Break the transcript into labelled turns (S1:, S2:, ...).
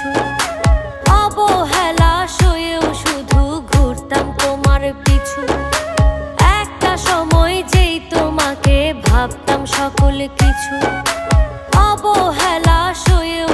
S1: পিছু। অবহেলা সয়েও শুধু ঘুরতাম তোমার পিছু। একটা সময় যেই তোমাকে ভাবতাম সকল কিছু। অবহেলা সয়েও